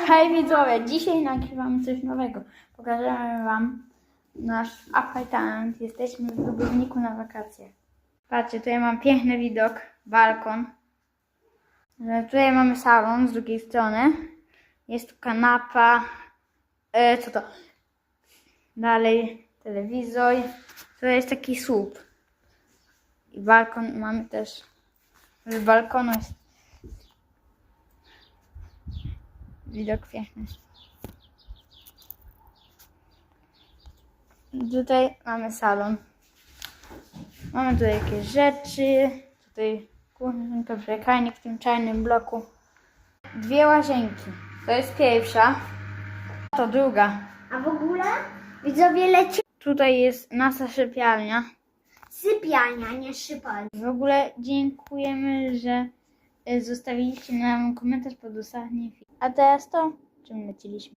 Hej widzowie, dzisiaj nagrywamy coś nowego. Pokażemy wam nasz apartament. Jesteśmy w Dubrovniku na wakacjach. Patrzcie, tutaj mam piękny widok, balkon. Tutaj mamy salon z drugiej strony. Jest tu kanapa. Co to? Dalej telewizor. Tutaj jest taki słup. I balkon mamy też. Z balkonu jest widok piękny. Tutaj mamy salon. Mamy tutaj jakieś rzeczy. Tutaj kuchenka, piekarnik w tym czarnym bloku. Dwie łazienki. To jest pierwsza. To druga. A w ogóle widzowie leci Tutaj jest nasza sypialnia. sypialnia, nie sypialnia. W ogóle dziękujemy, że zostawiliście nam komentarz pod ostatnim filmem. A teraz to, czym leciliśmy?